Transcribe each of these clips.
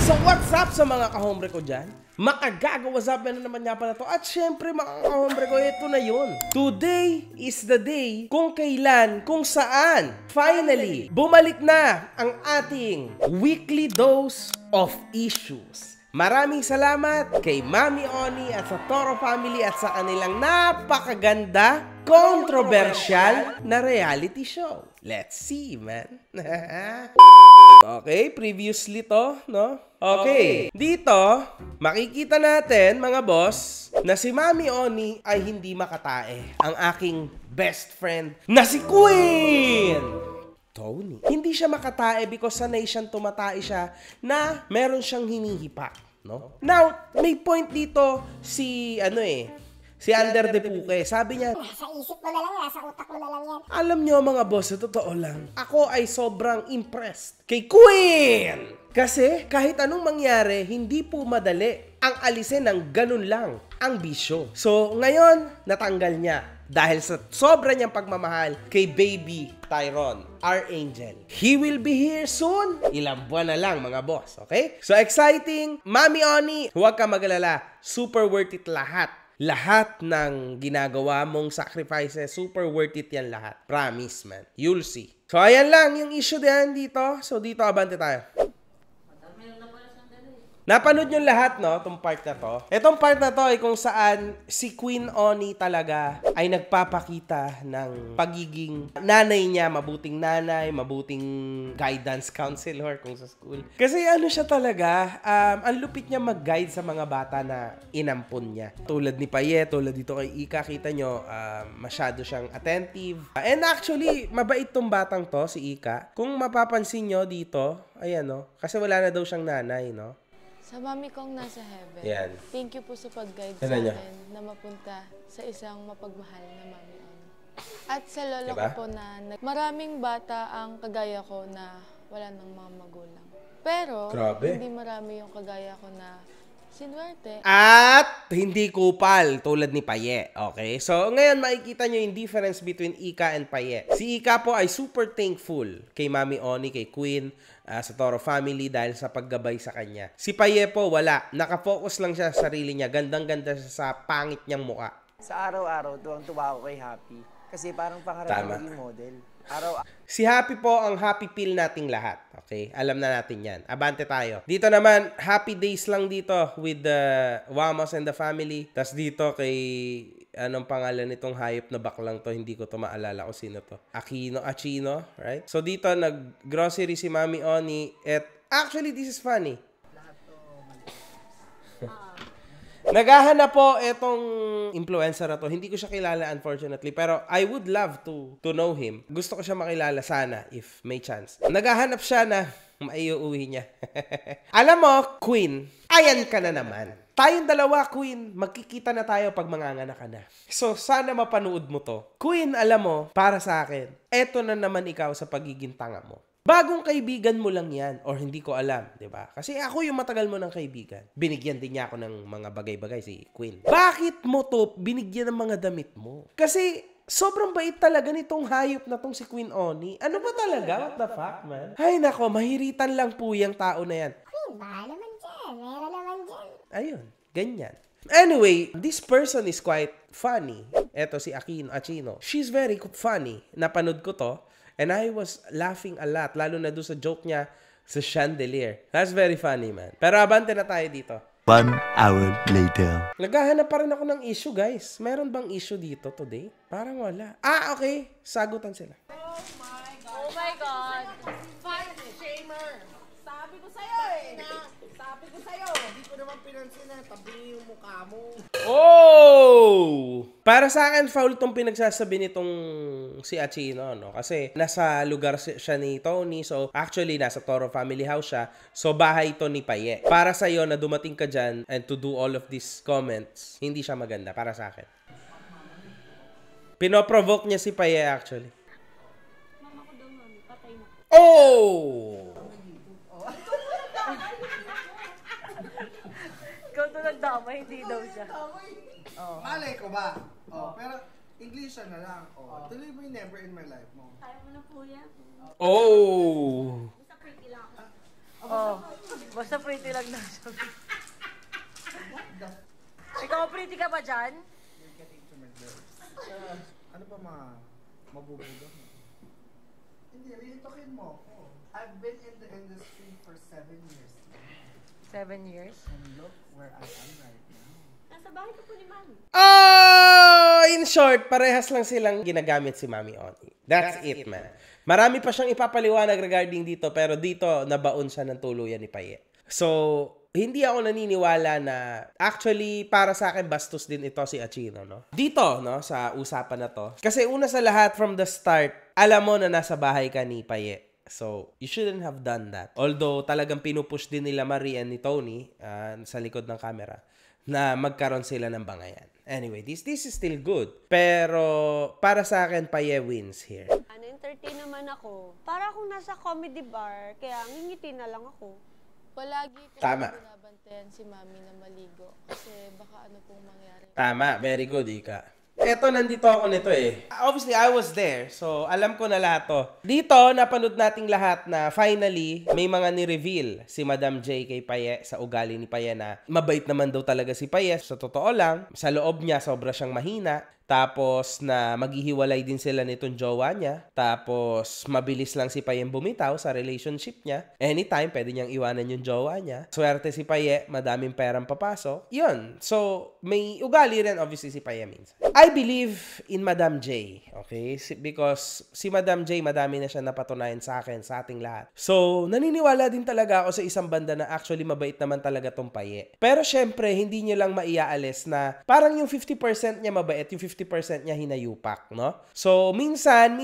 So what's up sa mga kahombre ko dyan? Makagagawas up na naman nga pala to. At syempre mga kahombre ko, ito na yun. Today is the day kung kailan, kung saan, finally, bumalik na ang ating weekly dose of issues. Maraming salamat kay Mami Oni at sa Toro family at sa kanilang napakaganda, controversial na reality show. Let's see, man. Okay, previously to, no? Okay, dito, makikita natin, mga boss, na si Mami Oni ay hindi makatae. Ang aking best friend na si Queen! Tony. Hindi siya makatae because sanay siyang tumatae siya na meron siyang hinihipak, no? Now, may point dito si, si Under de Puque. Sabi niya, nasa isip mo na lang, nasa utak mo na lang yan. alam niyo mga boss, sa totoo lang, ako ay sobrang impressed kay Queen! Kasi kahit anong mangyari, hindi po madali ang alisin ng ganun lang ang bisyo. So, ngayon, natanggal niya. Dahil sa sobra niyang pagmamahal kay baby Tyron, our angel. He will be here soon. Ilang buwan na lang mga boss, okay? So exciting. Mami Oni, huwag ka magalala. Super worth it lahat. Lahat ng ginagawa mong sacrifices, super worth it yan lahat. Promise, man. You'll see. So ayan lang yung issue din dito. So dito, abante tayo. Napanood nyo lahat, no? Itong part na to. Itong part na to ay kung saan si Queen Oni talaga ay nagpapakita ng pagiging nanay niya, mabuting nanay, mabuting guidance counselor kung sa school. Kasi ano siya talaga, ang lupit niya mag-guide sa mga bata na inampon niya. Tulad ni Paye, tulad dito kay Ika, kita nyo, masyado siyang attentive. And actually, mabait tong batang to, si Ika. Kung mapapansin nyo dito, ayan, no? Kasi wala na daw siyang nanay, no? Sa mami kong nasa heaven, Yan. thank you po sa pag-guide sa akin na mapunta sa isang mapagmahal na mami Oni. At sa lolo ko po na maraming bata ang kagaya ko na wala ng mga magulang. Pero, hindi marami yung kagaya ko na sinuwerte. At hindi kupal tulad ni Paye. Okay? So, ngayon makikita nyo yung difference between Ika and Paye. Si Ika po ay super thankful kay Mami Oni, kay Queen, sa Toro family dahil sa paggabay sa kanya. Si Paye po, wala. Nakafocus lang siya sa sarili niya. Gandang-ganda siya sa pangit niyang muka. Sa araw-araw, tuwang-tuwa ako kay Happy. Kasi parang pangarap maging model. Si Happy po ang happy pill nating lahat. Okay? Alam na natin yan. Abante tayo. Dito naman, happy days lang dito with the Wamos and the family. Tas dito kay, anong pangalan nitong hayop na baklang to? Hindi ko to maalala kung sino to. Achino, right? So dito, nag-grocery si Mami Oni. At actually, this is funny. Naghahanap po etong influencer na to. Hindi ko siya kilala unfortunately, pero I would love to know him. Gusto ko siya makilala sana if may chance. Naghahanap siya na maiuuwi niya. Alam mo, Queen, ayan ka na naman. Tayong dalawa, Queen, magkikita na tayo pag manganganak ka na. So, sana mapanood mo to. Queen, alam mo, para sa akin, eto na naman ikaw sa pagiging tanga mo. Bagong kaibigan mo lang yan, or hindi ko alam, di ba? Kasi ako yung matagal mo ng kaibigan. Binigyan din niya ako ng mga bagay-bagay si Queen. Bakit mo to binigyan ng mga damit mo? Kasi sobrang bait talaga nitong hayop na tong si Queen Oni. Ano ba talaga? What the fuck, man? Ay nako, mahiritan lang po yung tao na yan. Queen, baka naman dyan. Meron naman dyan. Ayun, ganyan. Anyway, this person is quite funny. Eto si Achino. She's very funny. Napanood ko to. And I was laughing a lot, lalo na doon sa joke niya sa chandelier. That's very funny, man. Pero abante na tayo dito. 1 hour later. Naghahanap pa rin ako ng issue, guys. Meron bang issue dito today? Parang wala. Okay. Sagutan sila. Oh my God. Oh my God. Fight shamer. Sabi ko sa'yo eh. Sabi ko sa'yo. Hindi ko naman pinansin na tabi yung mukha mo. Oh! Para sa akin, foul tong pinagsasabi nitong si Achino, no? Kasi nasa lugar siya ni Tony. So, actually, nasa Toro family house siya. So, bahay ito ni Paye. Para sa'yo na dumating ka dyan and to do all of these comments, hindi siya maganda para sa akin. Pinoprovoke niya si Paye, actually. Mama ko daw, mami, patay na. Oh! Ikaw doon nagdama, hindi daw siya. Malay ko ba? Pero English na lang. Tuloy mo yung never in my life mo. Kaya mo na po yan. Oh! Basta pretty lang ako. Basta pretty lang na siya. Ikaw, pretty ka ba dyan? Ano pa mabubuga mo? Hindi, rin mo. I've been in the industry for 7 years. 7 years? And look where I am right now. Nasa bahay ka po ni Mami. Oh! In short, parehas lang silang ginagamit si Mami Oni. That's it, man. Marami pa siyang ipapaliwanag regarding dito, pero dito, nabaon siya ng tuluyan ni Paye. So, hindi ako naniniwala na actually para sa akin bastos din ito si Achino, no? Dito, no, sa usapan na to. Kasi una sa lahat from the start, alam mo na nasa bahay ka ni Paye. So, you shouldn't have done that. Although talagang pinupush din nila Marie and ni Tony sa likod ng camera na magkaroon sila ng bangayan. Anyway, this is still good. Pero para sa akin, Paye wins here. Entertain naman ako. Para akong nasa comedy bar, kaya ngingiti na lang ako. Palagi ko Tama. binabantayan si Mami na maligo. Kasi baka ano pong mangyari. Tama. Very good, Ika. Eto, nandito ako nito eh. Obviously, I was there. So, alam ko na lahat to. Dito, napanood nating lahat na finally, may mga ni-reveal si Madam J kay Paye sa ugali ni Paye na mabait naman daw talaga si Paye. Sa totoo lang, sa loob niya, sobra siyang mahina. Tapos na maghihiwalay din sila nitong jowa niya. Tapos mabilis lang si Paye bumitaw sa relationship niya. Anytime, pwede niyang iwanan yung jowa niya. Swerte si Paye, madaming perang papasok. Yun. So, may ugali rin obviously si Paye minsan. I believe in Madam J. Okay? Because si Madam J, madami na siya napatunayan sa akin, sa ating lahat. So, naniniwala din talaga ako sa isang banda na actually mabait naman talaga tong Paye. Pero syempre, hindi niyo lang maiaalis na parang yung 50% niya mabait, yung 50% niya hinayupak, no? So, minsan,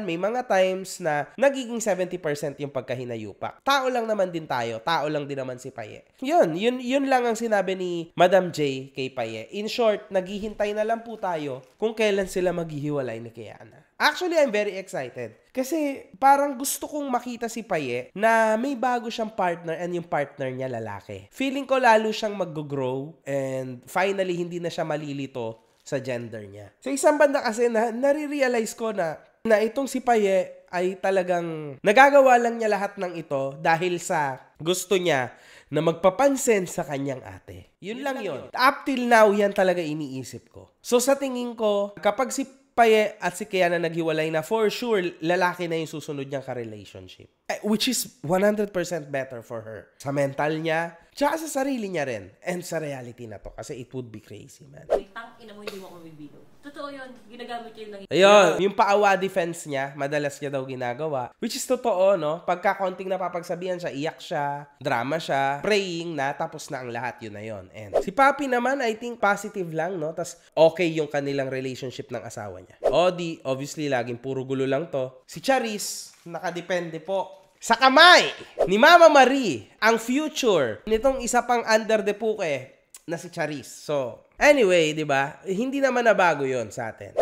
may mga times na nagiging 70% yung pagkahinayupak. Tao lang naman din tayo. Tao lang din naman si Paye. Yun lang ang sinabi ni Madam J kay Paye. In short, naghihintay na lang po tayo kung kailan sila maghihiwalay ni Kiana. Actually, I'm very excited. Kasi parang gusto kong makita si Paye na may bago siyang partner and yung partner niya lalaki. Feeling ko lalo siyang mag-grow and finally hindi na siya malilito sa gender niya. Sa isang banda kasi nare-realize ko na itong si Paye ay talagang nagagawa lang niya lahat ng ito dahil sa gusto niya na magpapansin sa kanyang ate. Yun lang yun. Up till now, yan talaga iniisip ko. So sa tingin ko, kapag si Paye at si Kiana naghiwalay na, for sure, lalaki na yung susunod niyang ka-relationship. Which is 100% better for her. Sa mental niya, tsaka sa sarili niya rin. And sa reality na to. Kasi it would be crazy, man. Tang ina mo, hindi mo ako bibilo. Totoo yun. Ginagamit yun lang. Ayun, yung paawa defense niya, madalas niya daw ginagawa. Which is totoo, no? Pagka konting napapagsabihan siya, iyak siya, drama siya, praying na, tapos na ang lahat, yun na yun. And si Papi naman, I think positive lang, no? Tas okay yung kanilang relationship ng asawa niya. Odi, obviously, laging puro gulo lang to. Si Charis, nakadepende po sa kamay ni Mama Marie ang future nitong isa pang under the puke na si Charis. So, anyway, di ba? Hindi naman nabago yon sa atin.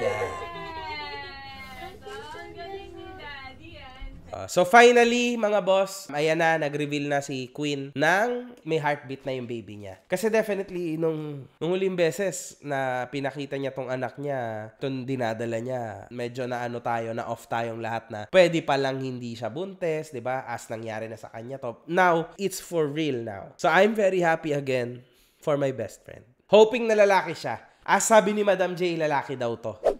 Yeah. So finally, mga boss, ayan na, nag-reveal na si Queen ng may heartbeat na yung baby niya. Kasi definitely, nung huling beses na pinakita niya tong anak niya, itong dinadala niya, medyo na off tayong lahat na pwede palang hindi siya buntes, di ba? As nangyari na sa kanya to. Now, it's for real now. So I'm very happy again for my best friend. Hoping na lalaki siya. As sabi ni Madam J, lalaki daw to.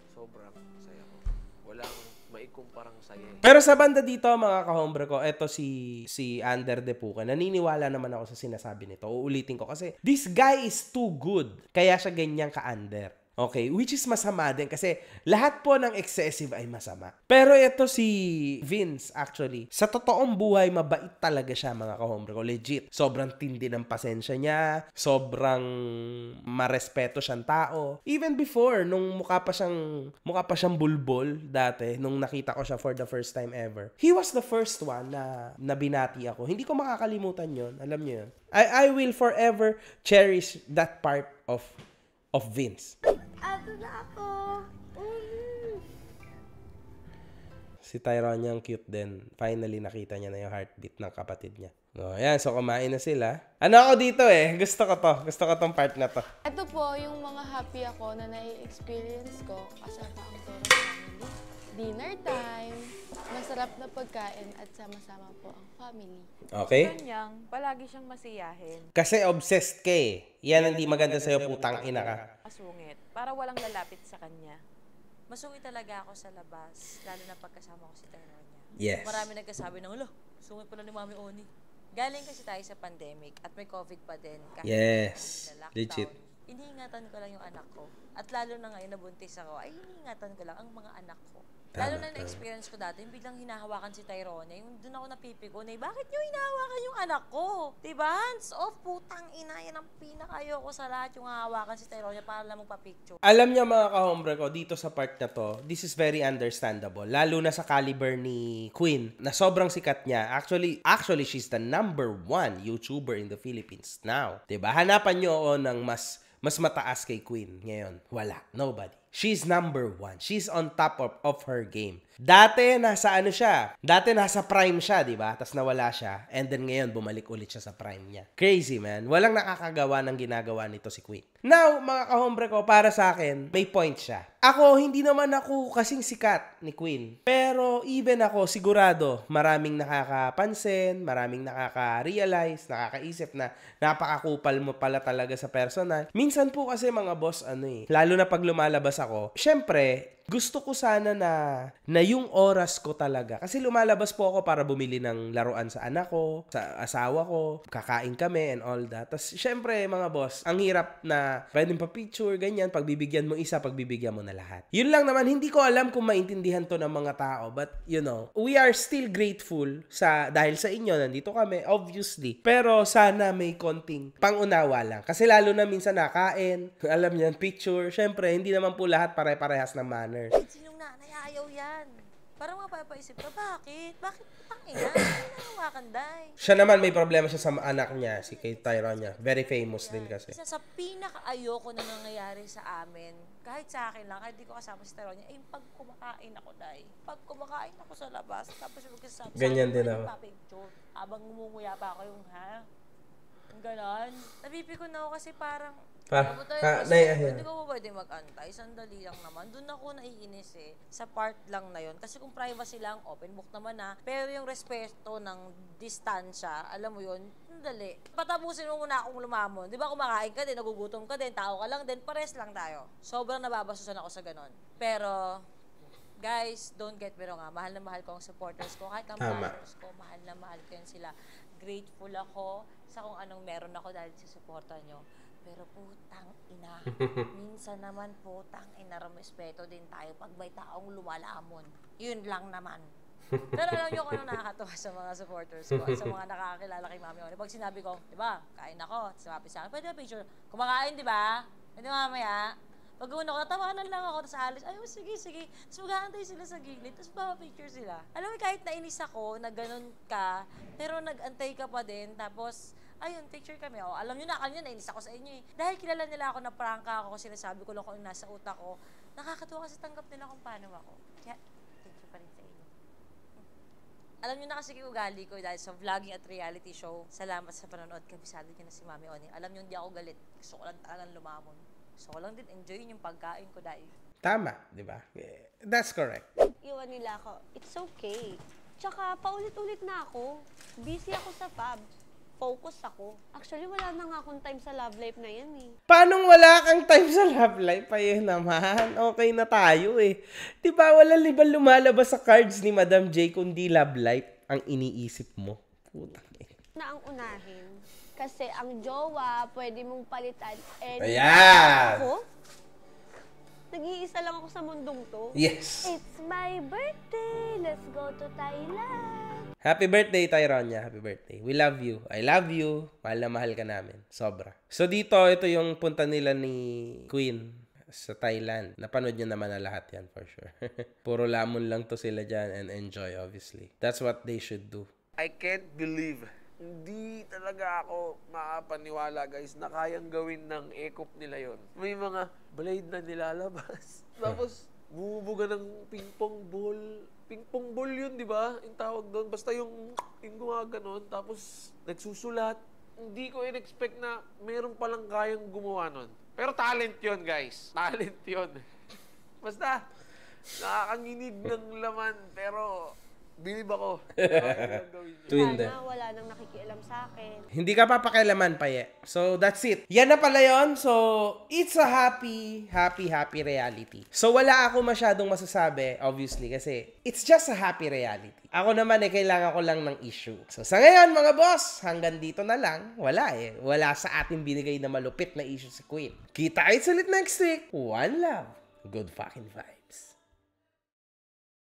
Pero sa banda dito, mga kahombre ko, eto si Under the Puka. Naniniwala naman ako sa sinasabi nito. Uulitin ko kasi this guy is too good. Kaya siya ganyang ka-under. Okay? Which is masama din kasi lahat po ng excessive ay masama. Pero eto si Vince actually, sa totoong buhay, mabait talaga siya, mga kahombre ko. Legit. Sobrang tindi ng pasensya niya. Sobrang marespeto siyang tao. Even before, nung mukha pa siyang bulbol dati, nung nakita ko siya for the first time ever. He was the first one na binati ako. Hindi ko makakalimutan yon. Alam niyo yun. I will forever cherish that part of Vince. Ato na ako. Si Tyrone niyang cute din. Finally, nakita niya na yung heartbeat ng kapatid niya. So, ayan. So, kumain na sila. Ano ako dito eh? Gusto ko to. Gusto ko tong part na to. Ito po yung mga happy ako na nai-experience ko kasama ang Toro family. Dinner time. Masarap masarap na pagkain at sama-sama po ang family. Okay? Kanyang, palagi siyang masiyahin. Kasi obsessed ka eh. Yan ang di maganda sa'yo, putang ina ka. Masungit. Para walang lalapit sa kanya. Masungit talaga ako sa labas. Lalo na pagkasama ko si Tyronia. Yes. Marami nagkasabi ng, alo, sungit pala ni Mami Oni. Galing kasi tayo sa pandemic at may COVID pa din. Kahit Yes. na lockdown. Legit. Iniingatan ko lang yung anak ko. At lalo na ngayon nabuntis ako, ay iniingatan ko lang ang mga anak ko. Lalo na na-experience ko dati, yung biglang hinahawakan si Tyronia, yung doon ako napipigon, bakit nyo hinahawakan yung anak ko? Diba? Hands off, putang ina, yan ang pinakayoko sa lahat, yung hahawakan si Tyronia para lang magpa-picture. Alam niya mga ka-hombre ko, dito sa part na to, this is very understandable. Lalo na sa caliber ni Queen, na sobrang sikat niya. Actually, she's the #1 YouTuber in the Philippines now. Diba? Hanapan nyo ng mas mataas kay Queen ngayon. Wala. Nobody. She's #1. She's on top of her game. Dati nasa prime siya, di ba? Tapos nawala siya. And then ngayon, bumalik ulit siya sa prime niya. Crazy, man. Walang nakakagawa ng ginagawa nito si Queen. Now, mga kahombre ko, para sa akin, may point siya. Ako, hindi naman ako kasing sikat ni Queen. Pero even ako, sigurado, maraming nakakapansin, maraming nakaka-realize, nakakaisip na napakakupal mo pala talaga sa personal. Minsan po kasi mga boss, lalo na pag lumalabas ako, syempre, gusto ko sana na yung oras ko talaga. Kasi lumalabas po ako para bumili ng laruan sa anak ko, sa asawa ko, kakain kami and all that. Tapos, syempre, mga boss, ang hirap na pwedeng pa-picture, ganyan, pagbibigyan mo isa, pagbibigyan mo na lahat. Yun lang naman, hindi ko alam kung maintindihan to ng mga tao. But, we are still grateful dahil sa inyo, nandito kami, obviously. Pero, sana may konting pangunawa lang. Kasi lalo na minsan nakain, alam niyan, picture. Syempre, hindi naman po lahat pare-parehas ng manner. Sinong nanay, ayaw yan. Parang mapapaisip ka, bakit? Bakit tangina? Hinahawakan, day. Siya naman may problema siya sa anak niya, si kay Tyronia. Very famous din kasi. Isa sa pinaka-ayoko na nangyayari sa amin, kahit sa akin lang, kahit di ko kasama si Tyronia, ay pag kumakain ako, day. Pag kumakain ako sa labas, tapos yung magkasabi ganyan din ako. Papicture. Habang ngumunguya pa ako yung, Ang ganon. Napipikon na ako kasi parang, hindi ko pwede mag-antay. Sandali lang naman. Doon ako naiinis sa part lang na yon. Kasi kung privacy lang, open book naman pero yung respeto ng distansya, alam mo yun, sandali. Patapusin mo muna akong lumamon. Di ba kumakain ka din, nagugutom ka din, tao ka lang din, pares lang tayo. Sobrang nababasusan ako sa ganon. Pero, guys, don't get me wrong mahal na mahal ko ang supporters ko. Kahit ang followers ko, mahal na mahal ko yan sila. Grateful ako sa kung anong meron ako dahil sa suporta nyo. Pero putang ina, minsan naman putang ina, respeto din tayo pag may taong lumalamon. Yun lang naman. Pero alam nyo kung ano nakakatawa sa mga supporters ko at sa mga nakakakilala kay Mami Oni. Pag sinabi ko, di ba, kain ako, sabi sa akin, pwede ba picture? Kumakain, di ba? Pwede mamaya. Pag una ko, natawanan lang ako, tapos alis, ay, sige. Tapos mag-aantay sila sa gilid, tapos picture sila. Alam mo, kahit nainis ako, na ganun ka, pero nag-antay ka pa din, tapos, ayun, picture kami. Alam nyo na, kanina nainis ako sa inyo Dahil kilala nila ako na prangka ako, sinasabi ko lang kung yung nasa utak ko, nakakatuwa kasi tanggap nila kung paano ako. Kaya, picture pa rin sa inyo. Alam nyo na kasi ugali ko dahil sa vlogging at reality show. Salamat sa panonood. Kabisado nyo na si Mami Oni. Alam nyo, hindi ako galit. Gusto ko lang talagang lumamon. Gusto ko lang din enjoyin yung pagkain ko dahil. Tama, di ba? That's correct. Iwan nila ako. It's okay. Tsaka, paulit-ulit na ako. Busy ako sa pub. Focus ako. Actually, wala na nga akong time sa love life na yan Paano wala kang time sa love life? Ayun naman. Okay na tayo Diba, wala libang lumalabas sa cards ni Madam J kundi love life ang iniisip mo. Putang na ang unahin. Kasi ang jowa, pwede mong palitan. Ayan! Ako? Nag-iisa lang ako sa mundong to. Yes! It's my birthday! Let's go to Thailand! Happy birthday, Tyronia. Happy birthday. We love you. I love you. Mahal na mahal ka namin. Sobra. So dito, ito yung punta nila ni Queen sa Thailand. Napanood nyo naman na lahat yan for sure. Puro lamon lang to sila dyan and enjoy obviously. That's what they should do. I can't believe hindi talaga ako makapaniwala guys na kayang gawin ng ekop nila yon. May mga blade na nilalabas. Tapos bumubuga ng ping-pong ball. Ping-pong ball yun, di ba? Yung tawag doon. Basta yung gumaganon. Tapos nagsusulat. Hindi ko in-expect na meron palang kayang gumawa nun. Pero talent yon guys. Talent yon. Basta nakakanginig ng laman. Pero Believe ako. Sana wala nang nakikialam sa akin. Hindi ka papakialaman, Paye. So, that's it. Yan na pala yun. So, it's a happy reality. So, wala ako masyadong masasabi, obviously, kasi it's just a happy reality. Ako naman kailangan ko lang ng issue. So, sa ngayon, mga boss, hanggang dito na lang. Wala Wala sa ating binigay na malupit na issue si Queen. Kita-kits ulit next week. One love. Good fucking vibe.